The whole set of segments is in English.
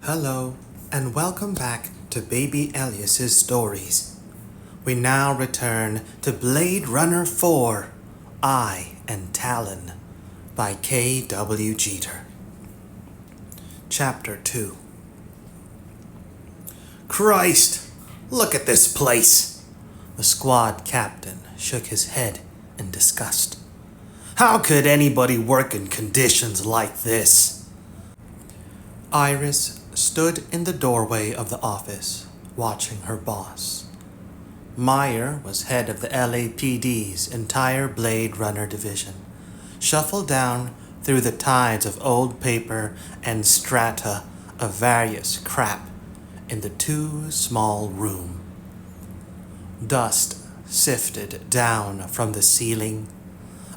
Hello, and welcome back to Baby Elias's stories. We now return to Blade Runner 4, I and Talon, by K.W. Jeter. Chapter 2. Christ! Look at this place! The squad captain shook his head in disgust. How could anybody work in conditions like this? Iris stood in the doorway of the office, watching her boss. Meyer was head of the LAPD's entire Blade Runner division, shuffled down through the tides of old paper and strata of various crap in the too small room. Dust sifted down from the ceiling,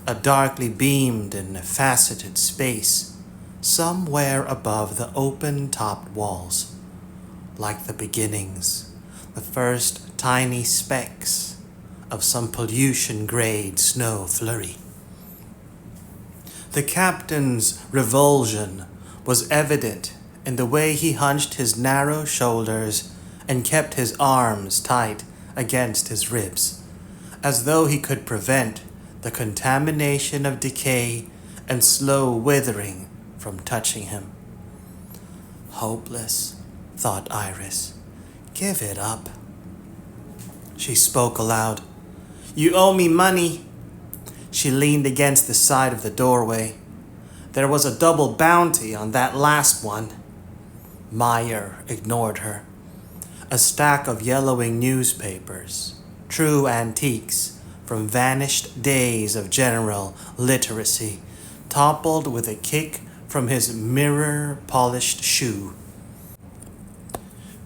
a darkly beamed and faceted space somewhere above the open-topped walls, like the beginnings, the first tiny specks of some pollution-grade snow flurry. The captain's revulsion was evident in the way he hunched his narrow shoulders and kept his arms tight against his ribs, as though he could prevent the contamination of decay and slow withering from touching him. Hopeless, thought Iris. Give it up. She spoke aloud. You owe me money. She leaned against the side of the doorway. There was a double bounty on that last one. Meyer ignored her. A stack of yellowing newspapers, true antiques from vanished days of general literacy, toppled with a kick from his mirror-polished shoe.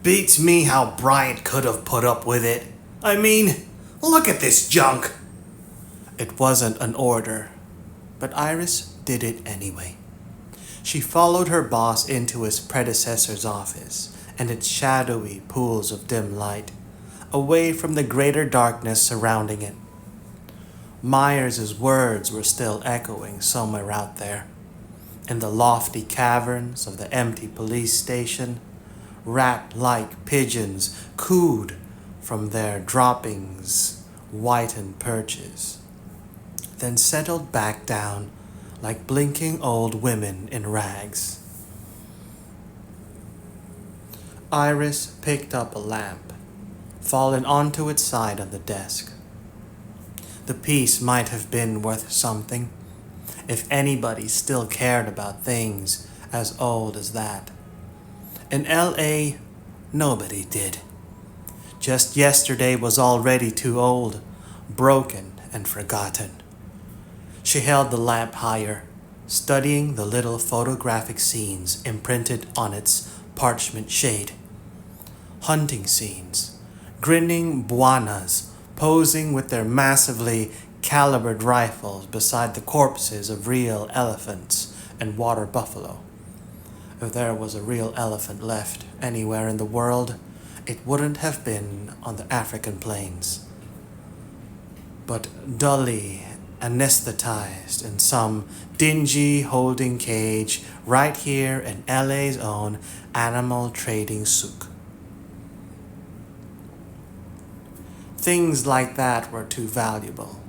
Beats me how Bryant could have put up with it. I mean, look at this junk. It wasn't an order, but Iris did it anyway. She followed her boss into his predecessor's office and its shadowy pools of dim light, away from the greater darkness surrounding it. Myers's words were still echoing somewhere out there. In the lofty caverns of the empty police station, rat-like pigeons cooed from their droppings, whitened perches, then settled back down like blinking old women in rags. Iris picked up a lamp, fallen onto its side on the desk. The piece might have been worth something, if anybody still cared about things as old as that. In L.A., nobody did. Just yesterday was already too old, broken and forgotten. She held the lamp higher, studying the little photographic scenes imprinted on its parchment shade. Hunting scenes, grinning buanas posing with their massively calibered rifles beside the corpses of real elephants and water buffalo. If there was a real elephant left anywhere in the world, it wouldn't have been on the African plains, but dully anesthetized in some dingy holding cage right here in LA's own animal trading souk. Things like that were too valuable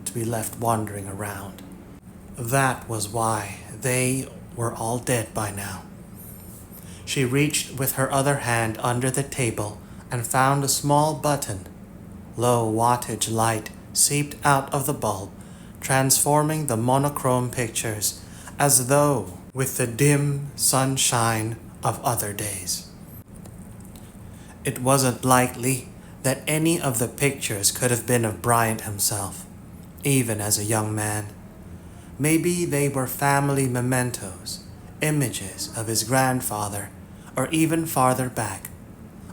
to be left wandering around. That was why they were all dead by now. She reached with her other hand under the table and found a small button. Low wattage light seeped out of the bulb, transforming the monochrome pictures as though with the dim sunshine of other days. It wasn't likely that any of the pictures could have been of Bryant himself, even as a young man. Maybe they were family mementos, images of his grandfather, or even farther back,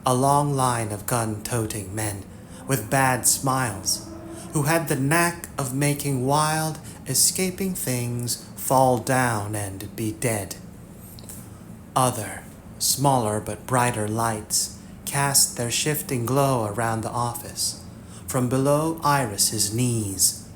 a long line of gun-toting men with bad smiles, who had the knack of making wild, escaping things fall down and be dead. Other, smaller but brighter lights cast their shifting glow around the office, from below Iris's knees.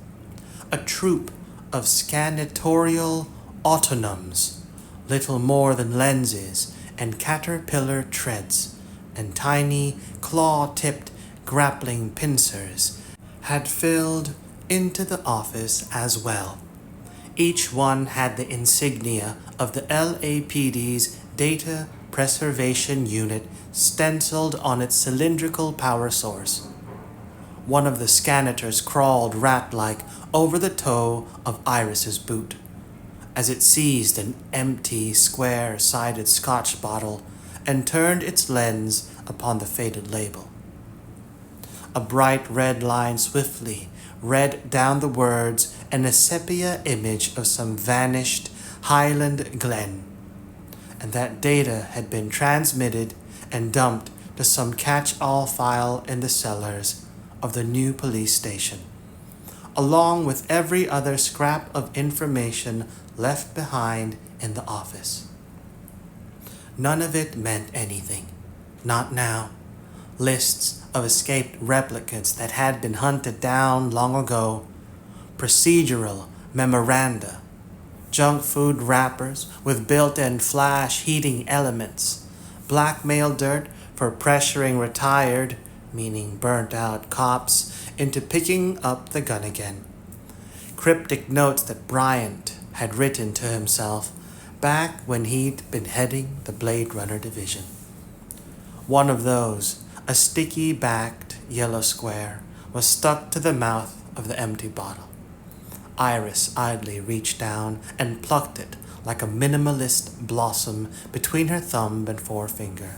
A troop of scanatorial autonoms, little more than lenses and caterpillar treads and tiny claw-tipped grappling pincers had filled into the office as well. Each one had the insignia of the LAPD's Data Preservation Unit stenciled on its cylindrical power source. One of the scanners crawled rat-like over the toe of Iris's boot as it seized an empty, square-sided Scotch bottle and turned its lens upon the faded label. A bright red line swiftly read down the words and a sepia image of some vanished Highland glen, and that data had been transmitted and dumped to some catch-all file in the cellars of the new police station, along with every other scrap of information left behind in the office. None of it meant anything. Not now. Lists of escaped replicants that had been hunted down long ago, procedural memoranda, junk food wrappers with built-in flash heating elements, blackmail dirt for pressuring retired, meaning burnt-out cops, into picking up the gun again. Cryptic notes that Bryant had written to himself back when he'd been heading the Blade Runner division. One of those, a sticky-backed yellow square, was stuck to the mouth of the empty bottle. Iris idly reached down and plucked it like a minimalist blossom between her thumb and forefinger.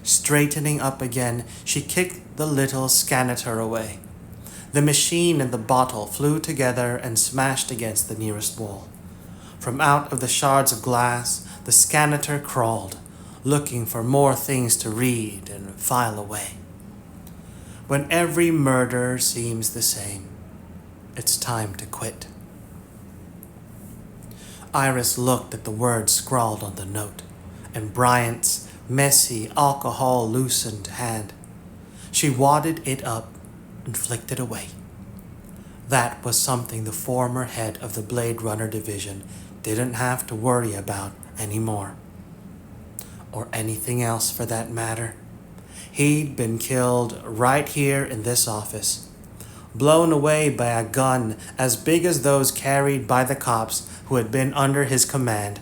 Straightening up again, she kicked the little scanner away. The machine and the bottle flew together and smashed against the nearest wall. From out of the shards of glass, the scanner crawled, looking for more things to read and file away. When every murder seems the same, it's time to quit. Iris looked at the words scrawled on the note, and Bryant's messy, alcohol-loosened hand. She wadded it up and flicked it away. That was something the former head of the Blade Runner division didn't have to worry about anymore. Or anything else for that matter. He'd been killed right here in this office, blown away by a gun as big as those carried by the cops who had been under his command.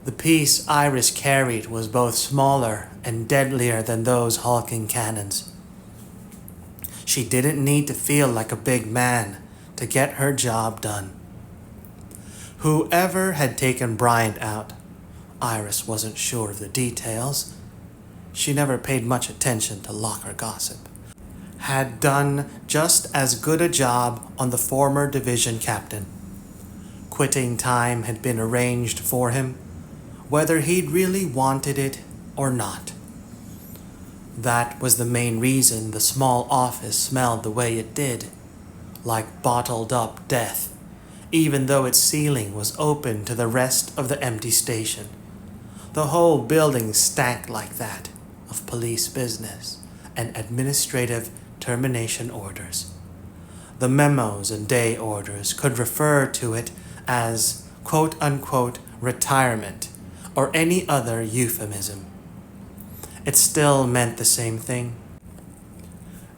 The piece Iris carried was both smaller and deadlier than those hulking cannons. She didn't need to feel like a big man to get her job done. Whoever had taken Bryant out, Iris wasn't sure of the details. She never paid much attention to locker gossip, had done just as good a job on the former division captain. Quitting time had been arranged for him, whether he'd really wanted it or not. That was the main reason the small office smelled the way it did, like bottled-up death, even though its ceiling was open to the rest of the empty station. The whole building stank like that, of police business and administrative termination orders. The memos and day orders could refer to it as quote-unquote retirement or any other euphemism. It still meant the same thing,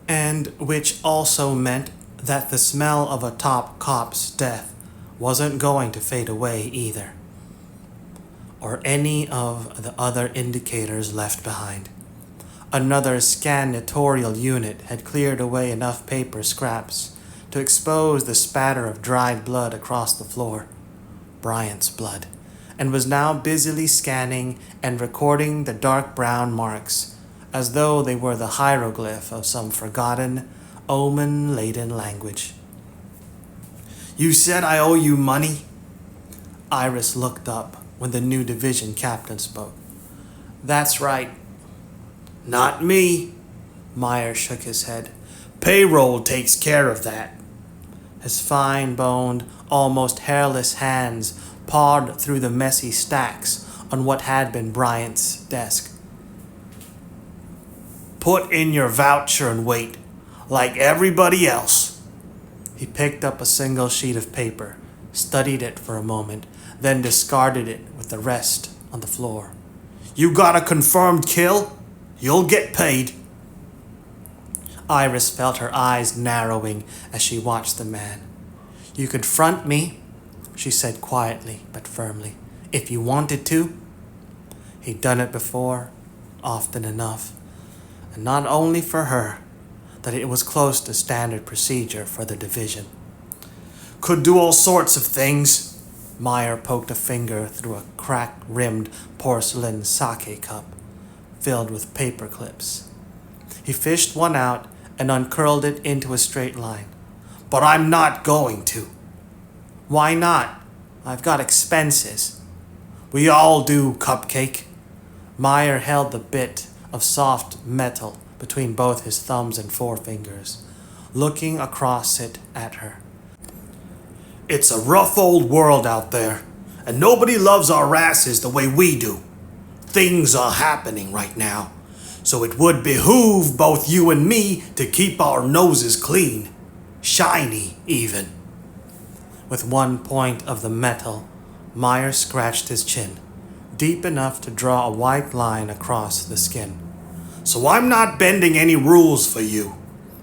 and which also meant that the smell of a top cop's death wasn't going to fade away either, or any of the other indicators left behind. Another scannatorial unit had cleared away enough paper scraps to expose the spatter of dried blood across the floor, Bryant's blood, and was now busily scanning and recording the dark brown marks as though they were the hieroglyph of some forgotten, omen-laden language. "You said I owe you money?" Iris looked up when the new division captain spoke. "That's right." "Not me." Meyer shook his head. "Payroll takes care of that." His fine-boned, almost hairless hands pawed through the messy stacks on what had been Bryant's desk. "Put in your voucher and wait, like everybody else." He picked up a single sheet of paper, studied it for a moment, then discarded it with the rest on the floor. "You got a confirmed kill? You'll get paid." Iris felt her eyes narrowing as she watched the man. "You could front me," she said quietly but firmly, "if you wanted to." He'd done it before, often enough, and not only for her, that it was close to standard procedure for the division. "Could do all sorts of things." Meyer poked a finger through a crack-rimmed porcelain sake cup filled with paper clips. He fished one out and uncurled it into a straight line. "But I'm not going to." "Why not? I've got expenses." "We all do, Cupcake." Meyer held the bit of soft metal between both his thumbs and forefingers, looking across it at her. "It's a rough old world out there, and nobody loves our asses the way we do. Things are happening right now, so it would behoove both you and me to keep our noses clean. Shiny, even." With one point of the metal, Meyer scratched his chin, deep enough to draw a white line across the skin. "So I'm not bending any rules for you,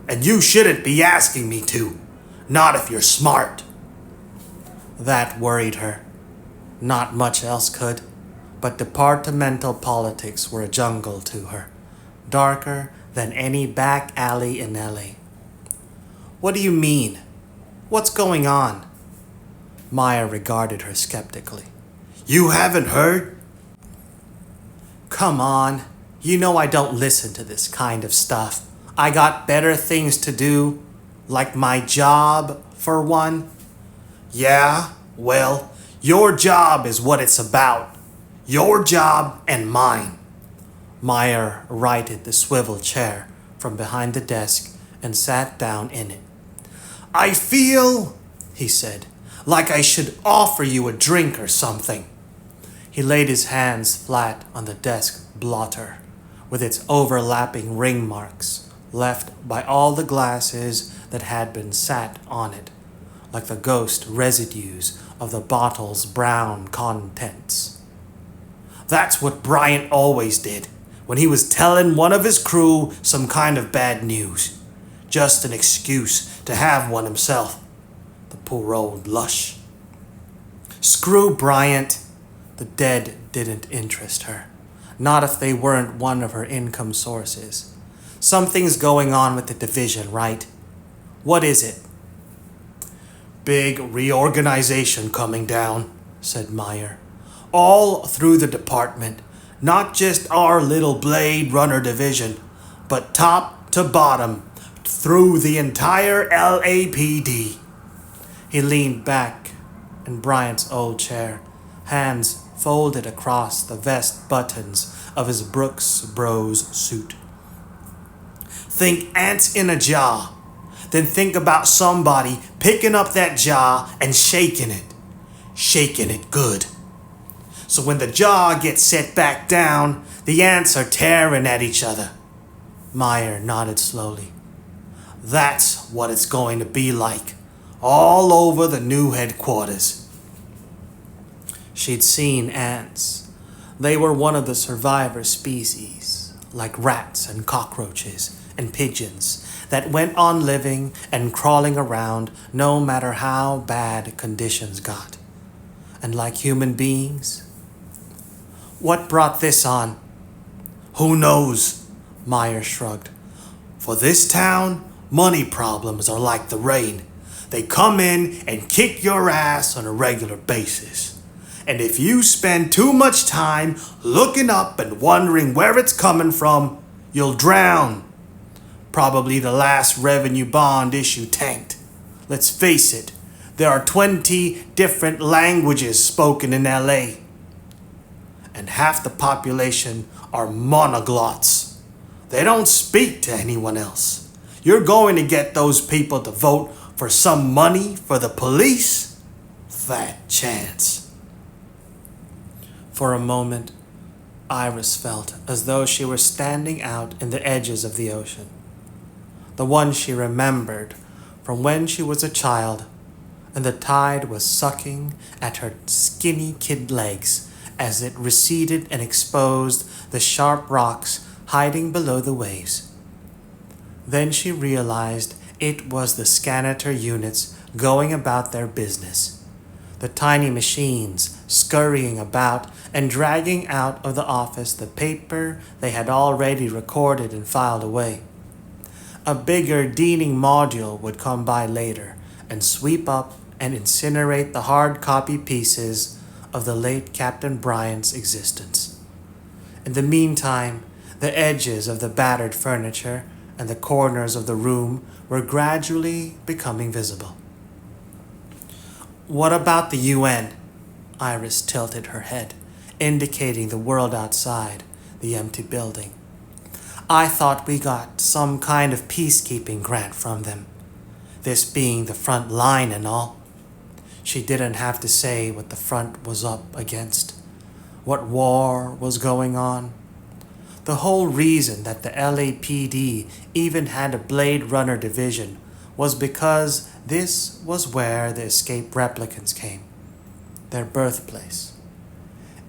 and you shouldn't be asking me to, not if you're smart." That worried her. Not much else could, but departmental politics were a jungle to her, darker than any back alley in LA. "What do you mean? What's going on?" Meyer regarded her skeptically. "You haven't heard?" "Come on. You know I don't listen to this kind of stuff. I got better things to do, like my job, for one." "Yeah, well, your job is what it's about. Your job and mine." Meyer righted the swivel chair from behind the desk and sat down in it. "I feel," he said, "like I should offer you a drink or something." He laid his hands flat on the desk blotter, with its overlapping ring marks left by all the glasses that had been sat on it, like the ghost residues of the bottle's brown contents. "That's what Bryant always did when he was telling one of his crew some kind of bad news. Just an excuse to have one himself. The poor old lush." Screw Bryant. The dead didn't interest her. Not if they weren't one of her income sources. Something's going on with the division, right? What is it? "Big reorganization coming down," said Meyer. "All through the department. Not just our little Blade Runner division, but top to bottom, through the entire LAPD. He leaned back in Bryant's old chair, hands folded across the vest buttons of his Brooks Bros suit. "Think ants in a jar. Then think about somebody picking up that jar and shaking it. Shaking it good. So when the jar gets set back down, the ants are tearing at each other." Meyer nodded slowly. "That's what it's going to be like, all over the new headquarters." She'd seen ants. They were one of the survivor species, like rats and cockroaches and pigeons, that went on living and crawling around no matter how bad conditions got. And like human beings. "What brought this on?" "Who knows?" Meyer shrugged. "For this town, money problems are like the rain. They come in and kick your ass on a regular basis. And if you spend too much time looking up and wondering where it's coming from, you'll drown. Probably the last revenue bond issue tanked. Let's face it, there are 20 different languages spoken in LA. And half the population are monoglots. They don't speak to anyone else. You're going to get those people to vote for some money for the police? Fat chance." For a moment, Iris felt as though she were standing out in the edges of the ocean. The one she remembered from when she was a child, and the tide was sucking at her skinny kid legs as it receded and exposed the sharp rocks hiding below the waves. Then she realized it was the Scanator units going about their business. The tiny machines scurrying about and dragging out of the office the paper they had already recorded and filed away. A bigger deaning module would come by later and sweep up and incinerate the hard copy pieces of the late Captain Bryant's existence. In the meantime, the edges of the battered furniture and the corners of the room were gradually becoming visible. "What about the UN?" Iris tilted her head, indicating the world outside, the empty building. "I thought we got some kind of peacekeeping grant from them, this being the front line and all." She didn't have to say what the front was up against, what war was going on. The whole reason that the LAPD even had a Blade Runner division was because this was where the escaped replicants came, their birthplace.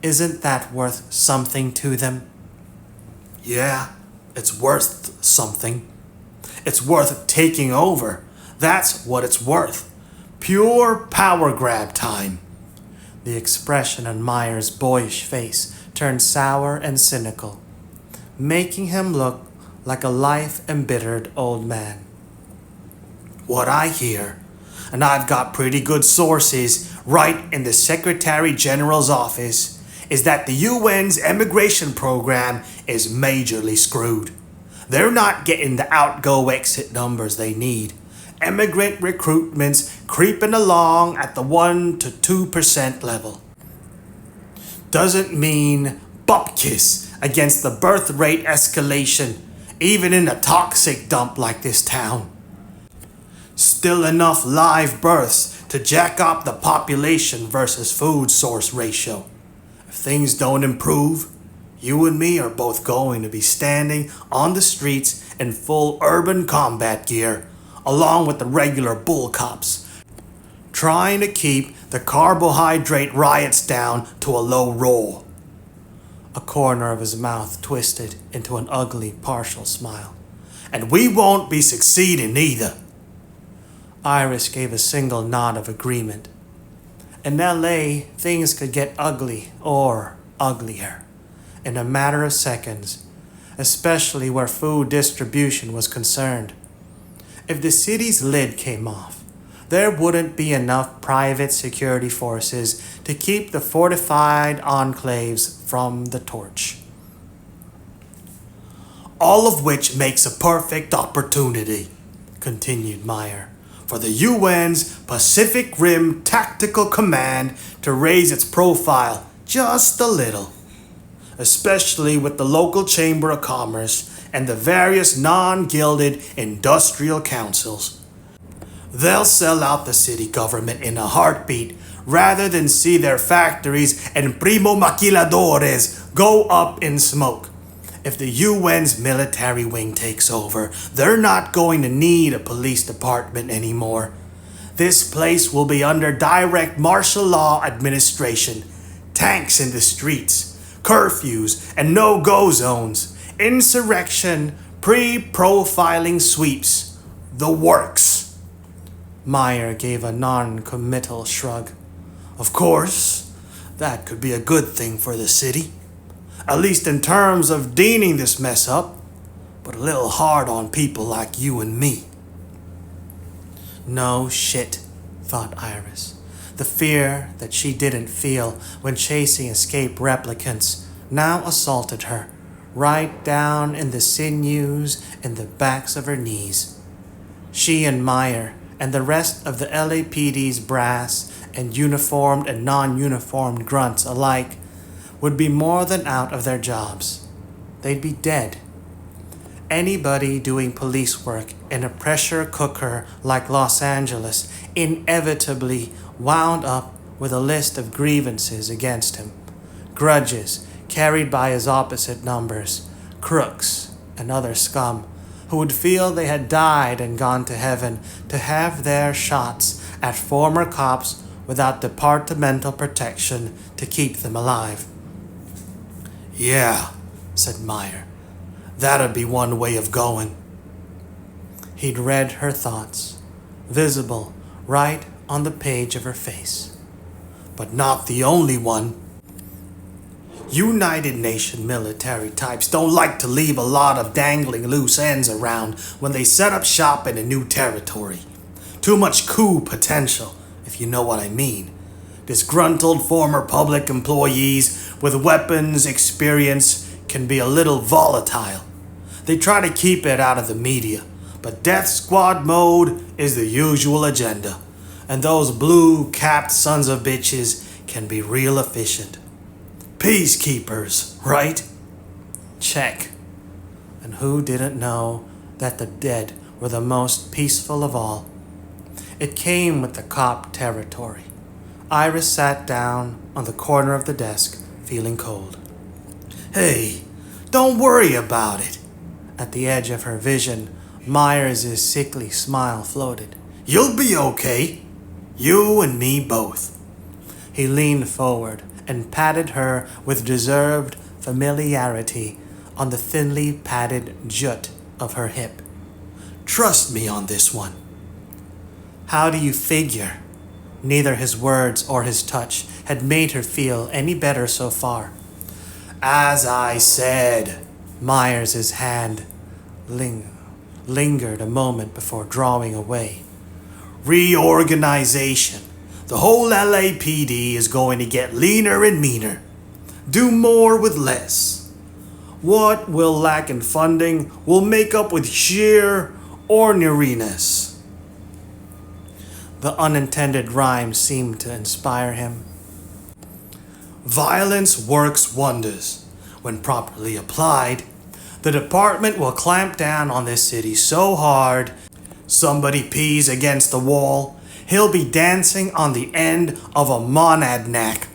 Isn't that worth something to them? Yeah, it's worth something. It's worth taking over. That's what it's worth. Pure power grab time. The expression on Meyer's boyish face turned sour and cynical, making him look like a life-embittered old man. What I hear, and I've got pretty good sources right in the Secretary General's office, is that the UN's immigration program is majorly screwed. They're not getting the outgo-exit numbers they need. Immigrant recruitment's creeping along at the 1 to 2% level. Doesn't mean bupkis against the birth rate escalation, even in a toxic dump like this town. Still enough live births to jack up the population versus food source ratio. If things don't improve, you and me are both going to be standing on the streets in full urban combat gear, along with the regular bull cops, trying to keep the carbohydrate riots down to a low roll. A corner of his mouth twisted into an ugly partial smile. And we won't be succeeding either. Iris gave a single nod of agreement. In LA, things could get ugly or uglier in a matter of seconds, especially where food distribution was concerned. If the city's lid came off, there wouldn't be enough private security forces to keep the fortified enclaves from the torch. All of which makes a perfect opportunity, continued Meyer, for the UN's Pacific Rim Tactical Command to raise its profile just a little, especially with the local Chamber of Commerce and the various non-gilded industrial councils. They'll sell out the city government in a heartbeat rather than see their factories and primo maquiladores go up in smoke. If the UN's military wing takes over, they're not going to need a police department anymore. This place will be under direct martial law administration, tanks in the streets, curfews and no-go zones, insurrection, pre-profiling sweeps, the works. Meyer gave a non-committal shrug. Of course, that could be a good thing for the city. At least in terms of deaning this mess up, but a little hard on people like you and me. No shit, thought Iris. The fear that she didn't feel when chasing escaped replicants now assaulted her, right down in the sinews and the backs of her knees. She and Meyer and the rest of the LAPD's brass and uniformed and non-uniformed grunts alike would be more than out of their jobs. They'd be dead. Anybody doing police work in a pressure cooker like Los Angeles inevitably wound up with a list of grievances against him, grudges carried by his opposite numbers, crooks and other scum who would feel they had died and gone to heaven to have their shots at former cops without departmental protection to keep them alive. Yeah, said Meyer. That'd be one way of going. He'd read her thoughts, visible right on the page of her face. But not the only one. United Nation military types don't like to leave a lot of dangling loose ends around when they set up shop in a new territory. Too much coup potential, if you know what I mean. Disgruntled former public employees with weapons experience can be a little volatile. They try to keep it out of the media, but death squad mode is the usual agenda, and those blue-capped sons of bitches can be real efficient. Peacekeepers, right? Check. And who didn't know that the dead were the most peaceful of all? It came with the cop territory. Iris sat down on the corner of the desk, feeling cold. Hey, don't worry about it. At the edge of her vision, Myers' sickly smile floated. You'll be okay. You and me both. He leaned forward and patted her with deserved familiarity on the thinly padded jut of her hip. Trust me on this one. How do you figure? Neither his words or his touch had made her feel any better so far. As I said, Myers' hand lingered a moment before drawing away. Reorganization. The whole LAPD is going to get leaner and meaner. Do more with less. What will lack in funding will make up with sheer orneriness. The unintended rhyme seemed to inspire him. Violence works wonders. When properly applied, the department will clamp down on this city so hard, somebody pees against the wall, he'll be dancing on the end of a monadnack.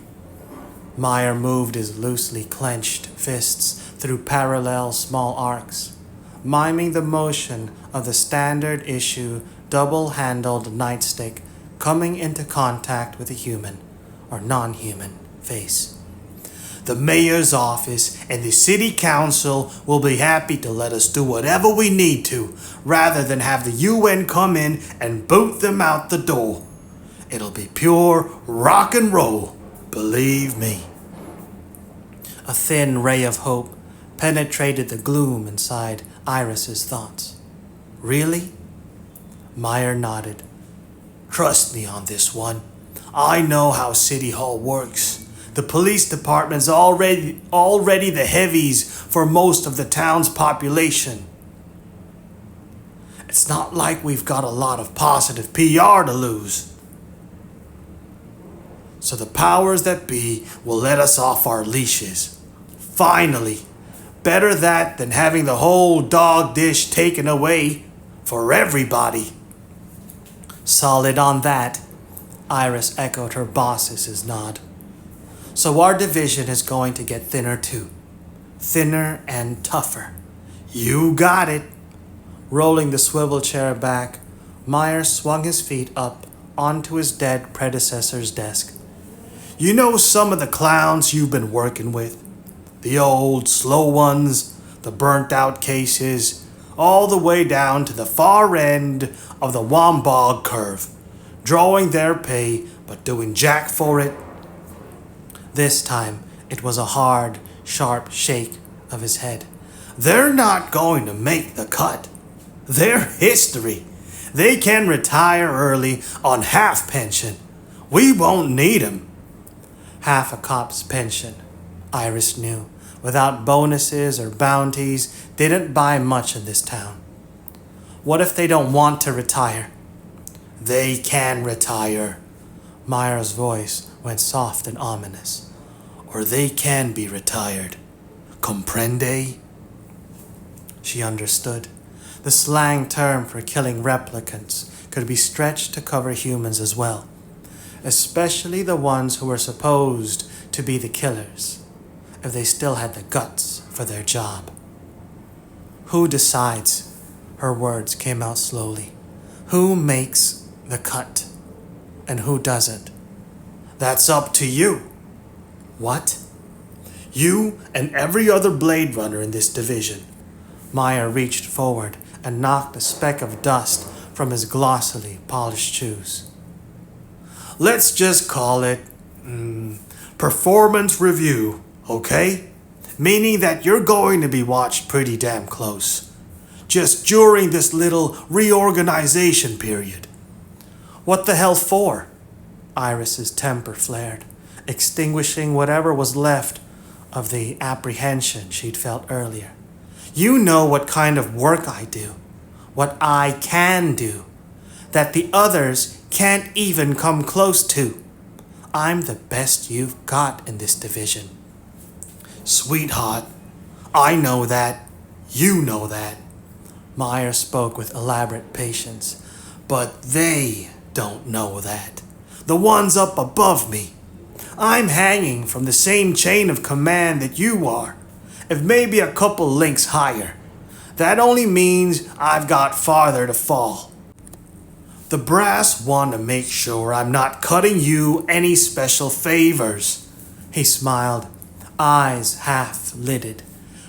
Meyer moved his loosely clenched fists through parallel small arcs, miming the motion of the standard issue double-handled nightstick coming into contact with a human or non-human face. The mayor's office and the city council will be happy to let us do whatever we need to, rather than have the UN come in and boot them out the door. It'll be pure rock and roll, believe me. A thin ray of hope penetrated the gloom inside Iris's thoughts. Really? Meyer nodded. Trust me on this one. I know how City Hall works. The police department's already the heavies for most of the town's population. It's not like we've got a lot of positive PR to lose. So the powers that be will let us off our leashes. Finally. Better that than having the whole dog dish taken away for everybody. Solid on that, Iris echoed her boss's nod. So our division is going to get thinner too. Thinner and tougher. You got it. Rolling the swivel chair back, Meyer swung his feet up onto his dead predecessor's desk. You know some of the clowns you've been working with? The old, slow ones, the burnt-out cases, all the way down to the far end of the Wombog curve, drawing their pay but doing jack for it. This time, it was a hard, sharp shake of his head. They're not going to make the cut. They're history. They can retire early on half pension. We won't need 'em. Half a cop's pension, Iris knew, without bonuses or bounties, didn't buy much in this town. What if they don't want to retire? They can retire. Meyer's voice went soft and ominous. Or they can be retired. Comprende? She understood. The slang term for killing replicants could be stretched to cover humans as well, especially the ones who were supposed to be the killers, if they still had the guts for their job. Who decides? Her words came out slowly. Who makes the cut? And who doesn't? That's up to you. What? You and every other Blade Runner in this division. Meyer reached forward and knocked a speck of dust from his glossily polished shoes. Let's just call it performance review, okay? Meaning that you're going to be watched pretty damn close. Just during this little reorganization period. What the hell for? Iris's temper flared, extinguishing whatever was left of the apprehension she'd felt earlier. You know what kind of work I do, what I can do, that the others can't even come close to. I'm the best you've got in this division. Sweetheart, I know that. You know that. Meyer spoke with elaborate patience. But they don't know that. The ones up above me. I'm hanging from the same chain of command that you are, if maybe a couple links higher. That only means I've got farther to fall. The brass want to make sure I'm not cutting you any special favors. He smiled, eyes half-lidded.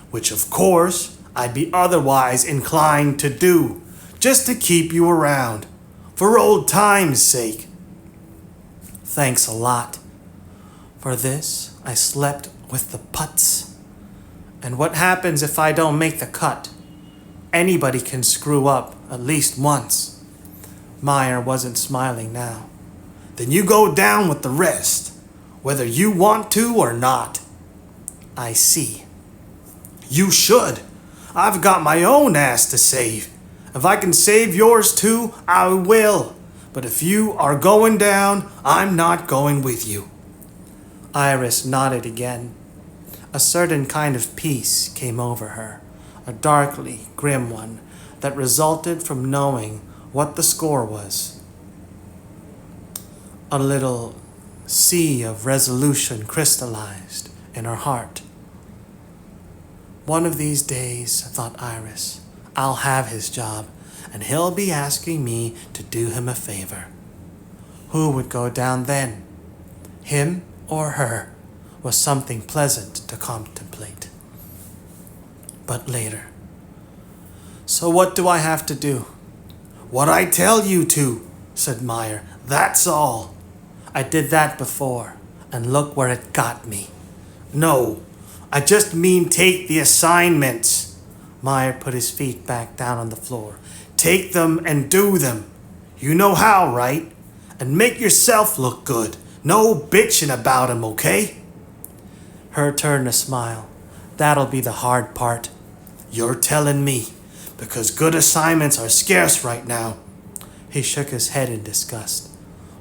Which of course I'd be otherwise inclined to do, just to keep you around, for old time's sake. Thanks a lot. For this, I slept with the putts. And what happens if I don't make the cut? Anybody can screw up at least once. Meyer wasn't smiling now. Then you go down with the rest, whether you want to or not. I see. You should. I've got my own ass to save. If I can save yours too, I will. But if you are going down, I'm not going with you. Iris nodded again. A certain kind of peace came over her, a darkly grim one that resulted from knowing what the score was. A little sea of resolution crystallized in her heart. One of these days, thought Iris, I'll have his job, and he'll be asking me to do him a favor. Who would go down then? Him or her was something pleasant to contemplate. But later. So what do I have to do? What I tell you to, said Meyer. That's all. I did that before, and look where it got me. No, I just mean take the assignments. Meyer put his feet back down on the floor. Take them and do them. You know how, right? And make yourself look good. No bitching about 'em, okay? Her turn to smile. That'll be the hard part. You're telling me, because good assignments are scarce right now. He shook his head in disgust.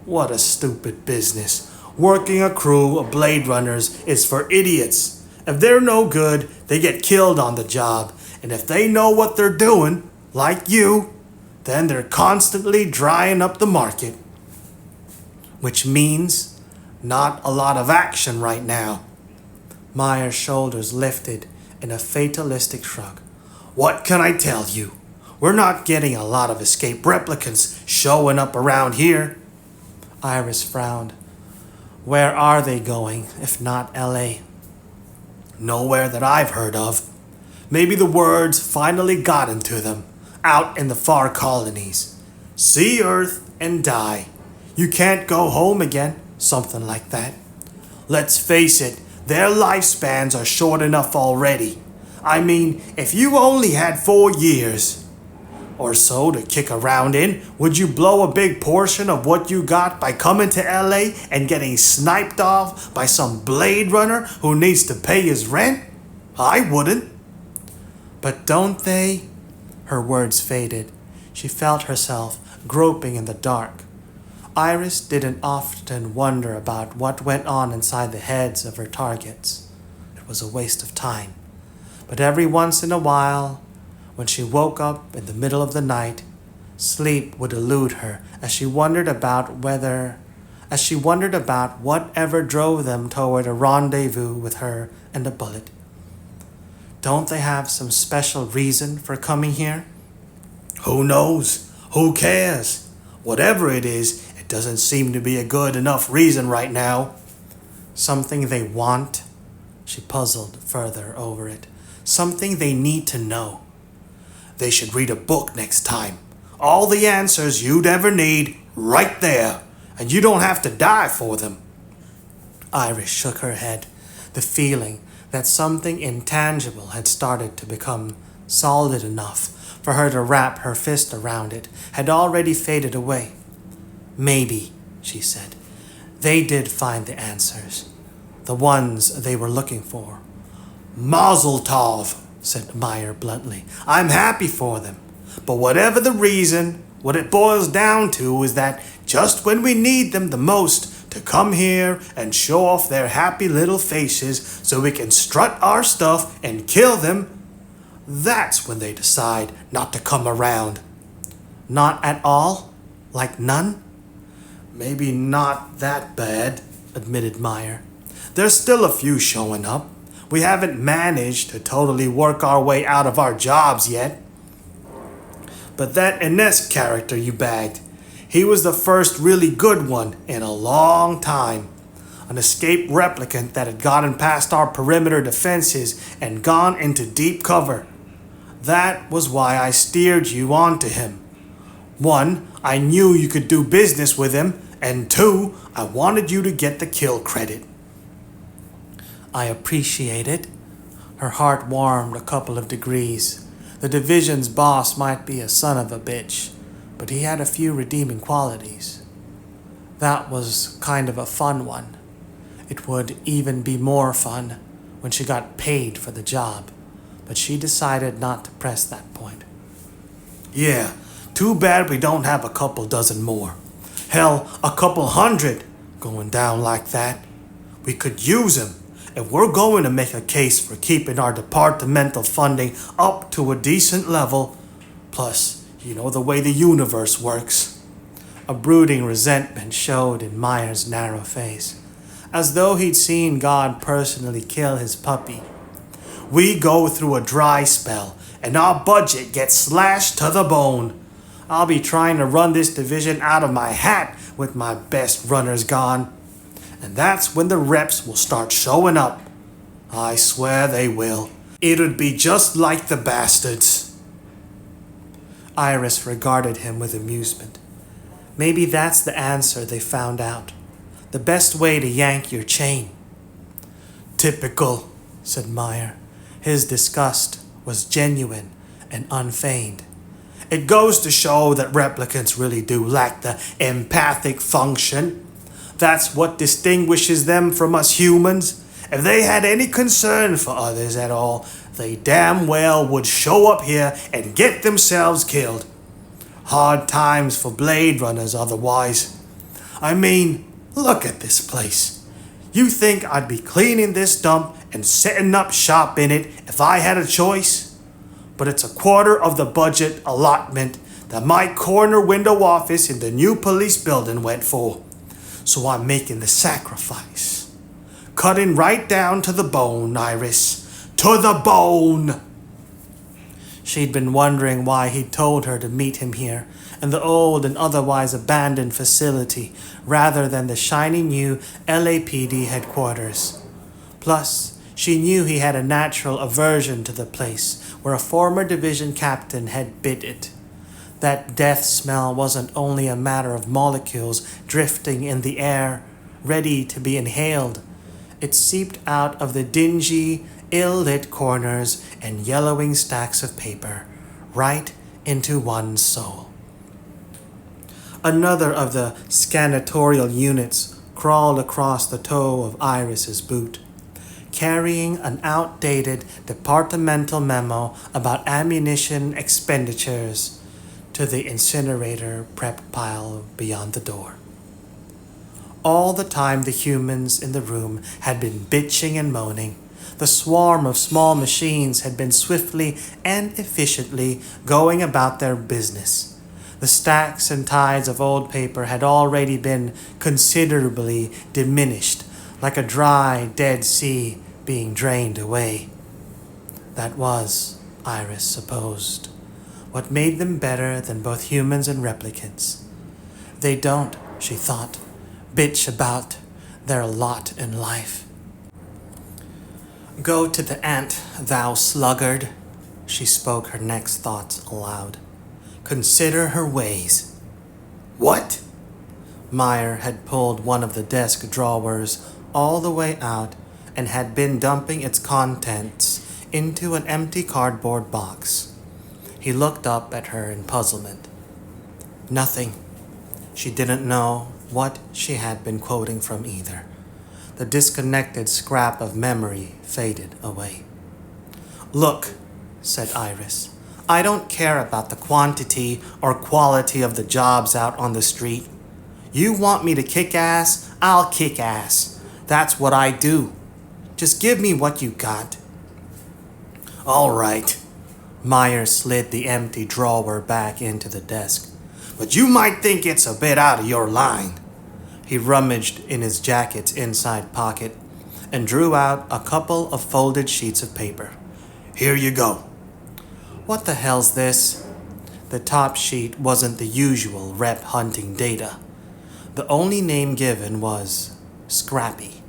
What a stupid business. Working a crew of Blade Runners is for idiots. If they're no good, they get killed on the job. And if they know what they're doing, like you, then they're constantly drying up the market. Which means not a lot of action right now. Meyer's shoulders lifted in a fatalistic shrug. What can I tell you? We're not getting a lot of escaped replicants showing up around here. Iris frowned. Where are they going, if not L.A.? Nowhere that I've heard of. Maybe the words finally got into them, out in the far colonies. See Earth and die. You can't go home again, something like that. Let's face it, their lifespans are short enough already. I mean, if you only had 4 years or so to kick around in, would you blow a big portion of what you got by coming to LA and getting sniped off by some Blade Runner who needs to pay his rent? I wouldn't. But don't they? Her words faded. She felt herself groping in the dark. Iris didn't often wonder about what went on inside the heads of her targets. It was a waste of time. But every once in a while, when she woke up in the middle of the night, sleep would elude her as she wondered about whatever drove them toward a rendezvous with her and a bullet. Don't they have some special reason for coming here? Who knows? Who cares? Whatever it is, it doesn't seem to be a good enough reason right now. Something they want? She puzzled further over it. Something they need to know. They should read a book next time. All the answers you'd ever need, right there. And you don't have to die for them. Iris shook her head. The feeling that something intangible had started to become solid enough for her to wrap her fist around it had already faded away. Maybe, she said, they did find the answers. The ones they were looking for. Mazel tov, said Meyer bluntly. I'm happy for them. But whatever the reason, what it boils down to is that just when we need them the most to come here and show off their happy little faces so we can strut our stuff and kill them, that's when they decide not to come around. Not at all? Like none? Maybe not that bad, admitted Meyer. There's still a few showing up. We haven't managed to totally work our way out of our jobs yet. But that Ines character you bagged, he was the first really good one in a long time. An escaped replicant that had gotten past our perimeter defenses and gone into deep cover. That was why I steered you onto him. 1, I knew you could do business with him, and 2, I wanted you to get the kill credit. I appreciate it. Her heart warmed a couple of degrees. The division's boss might be a son of a bitch, but he had a few redeeming qualities. That was kind of a fun one. It would even be more fun when she got paid for the job, but she decided not to press that point. Yeah, too bad we don't have a couple dozen more. Hell, a couple hundred going down like that. We could use them. If we're going to make a case for keeping our departmental funding up to a decent level, plus, you know the way the universe works. A brooding resentment showed in Meyer's narrow face, as though he'd seen God personally kill his puppy. We go through a dry spell, and our budget gets slashed to the bone. I'll be trying to run this division out of my hat with my best runners gone. And that's when the reps will start showing up. I swear they will. It'd be just like the bastards. Iris regarded him with amusement. Maybe that's the answer they found out. The best way to yank your chain. Typical, said Meyer. His disgust was genuine and unfeigned. It goes to show that replicants really do lack the empathic function. That's what distinguishes them from us humans. If they had any concern for others at all, they damn well would show up here and get themselves killed. Hard times for Blade Runners otherwise. I mean, look at this place. You think I'd be cleaning this dump and setting up shop in it if I had a choice? But it's a quarter of the budget allotment that my corner window office in the new police building went for. So I'm making the sacrifice. Cutting right down to the bone, Iris. To the bone! She'd been wondering why he'd told her to meet him here, in the old and otherwise abandoned facility, rather than the shiny new LAPD headquarters. Plus, she knew he had a natural aversion to the place where a former division captain had bid it. That death smell wasn't only a matter of molecules drifting in the air, ready to be inhaled. It seeped out of the dingy, ill-lit corners and yellowing stacks of paper, right into one's soul. Another of the scannatorial units crawled across the toe of Iris's boot, carrying an outdated departmental memo about ammunition expenditures to the incinerator prep pile beyond the door. All the time the humans in the room had been bitching and moaning. The swarm of small machines had been swiftly and efficiently going about their business. The stacks and tides of old paper had already been considerably diminished, like a dry, dead sea being drained away. That was, Iris supposed, what made them better than both humans and replicants. They don't, she thought, bitch about their lot in life. Go to the ant, thou sluggard. She spoke her next thoughts aloud. Consider her ways. What? Meyer had pulled one of the desk drawers all the way out and had been dumping its contents into an empty cardboard box. He looked up at her in puzzlement. Nothing. She didn't know what she had been quoting from either. The disconnected scrap of memory faded away. Look, said Iris, I don't care about the quantity or quality of the jobs out on the street. You want me to kick ass? I'll kick ass. That's what I do. Just give me what you got. All right. Meyer slid the empty drawer back into the desk. But you might think it's a bit out of your line. He rummaged in his jacket's inside pocket and drew out a couple of folded sheets of paper. Here you go. What the hell's this? The top sheet wasn't the usual rep hunting data. The only name given was Scrappy.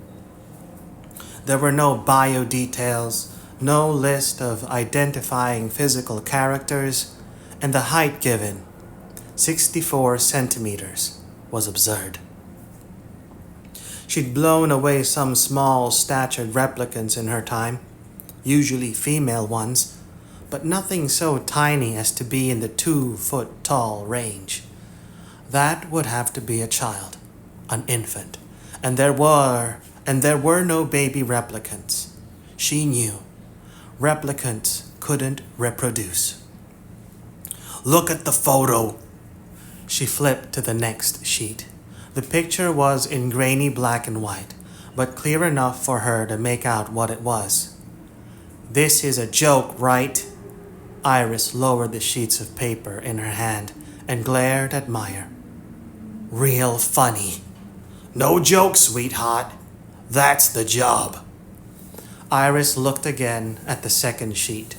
There were no bio details, no list of identifying physical characters, and the height given, 64 centimeters, was absurd. She'd blown away some small-statured replicants in her time, usually female ones, but nothing so tiny as to be in the 2-foot-tall range. That would have to be a child, an infant, and there were no baby replicants. She knew. Replicants couldn't reproduce. Look at the photo. She flipped to the next sheet. The picture was in grainy black and white, but clear enough for her to make out what it was. This is a joke, right? Iris lowered the sheets of paper in her hand and glared at Meyer. Real funny. No joke, sweetheart. That's the job. Iris looked again at the second sheet.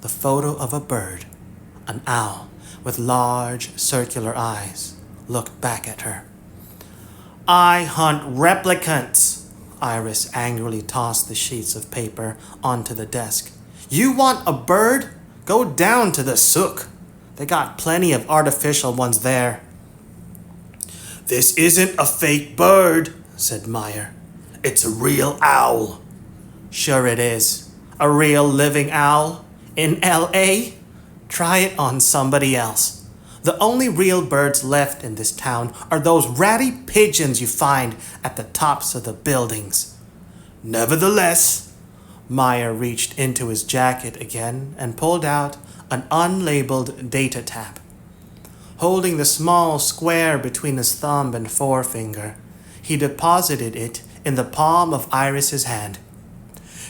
The photo of a bird, an owl with large circular eyes, looked back at her. I hunt replicants. Iris angrily tossed the sheets of paper onto the desk. You want a bird? Go down to the souk. They got plenty of artificial ones there. This isn't a fake bird, said Meyer. It's a real owl. Sure it is. A real living owl? In L.A.? Try it on somebody else. The only real birds left in this town are those ratty pigeons you find at the tops of the buildings. Nevertheless, Meyer reached into his jacket again and pulled out an unlabeled data tab. Holding the small square between his thumb and forefinger, he deposited it in the palm of Iris's hand.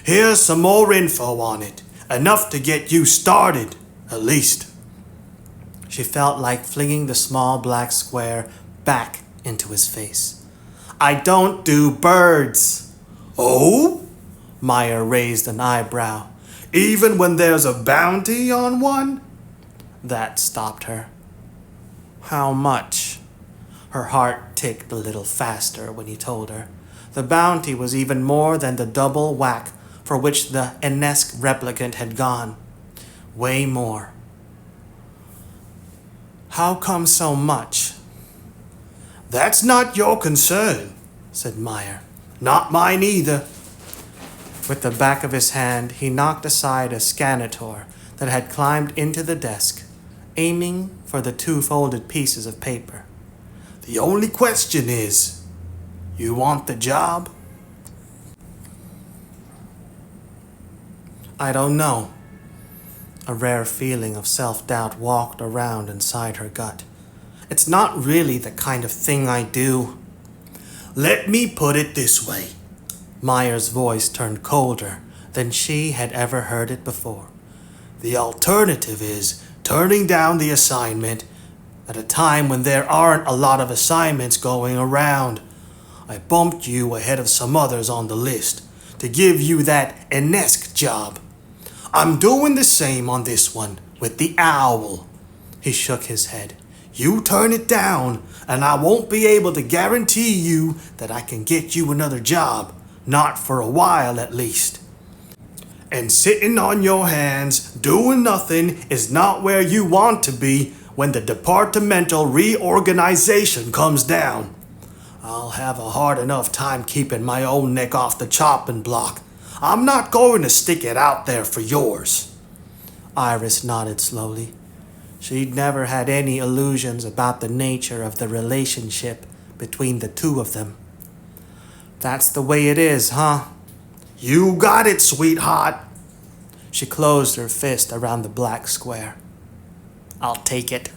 Here's some more info on it. Enough to get you started, at least. She felt like flinging the small black square back into his face. I don't do birds. Oh? Meyer raised an eyebrow. Even when there's a bounty on one? That stopped her. How much? Her heart ticked a little faster when he told her. The bounty was even more than the double whack for which the Enesque replicant had gone. Way more. How come so much? That's not your concern, said Meyer. Not mine either. With the back of his hand, he knocked aside a scanator that had climbed into the desk, aiming for the 2 folded pieces of paper. The only question is, you want the job? I don't know. A rare feeling of self-doubt walked around inside her gut. It's not really the kind of thing I do. Let me put it this way. Meyer's voice turned colder than she had ever heard it before. The alternative is turning down the assignment at a time when there aren't a lot of assignments going around. I bumped you ahead of some others on the list to give you that Enesque job. I'm doing the same on this one with the owl. He shook his head. You turn it down, and I won't be able to guarantee you that I can get you another job. Not for a while, at least. And sitting on your hands, doing nothing, is not where you want to be when the departmental reorganization comes down. I'll have a hard enough time keeping my own neck off the chopping block. I'm not going to stick it out there for yours. Iris nodded slowly. She'd never had any illusions about the nature of the relationship between the two of them. That's the way it is, huh? You got it, sweetheart. She closed her fist around the black square. I'll take it.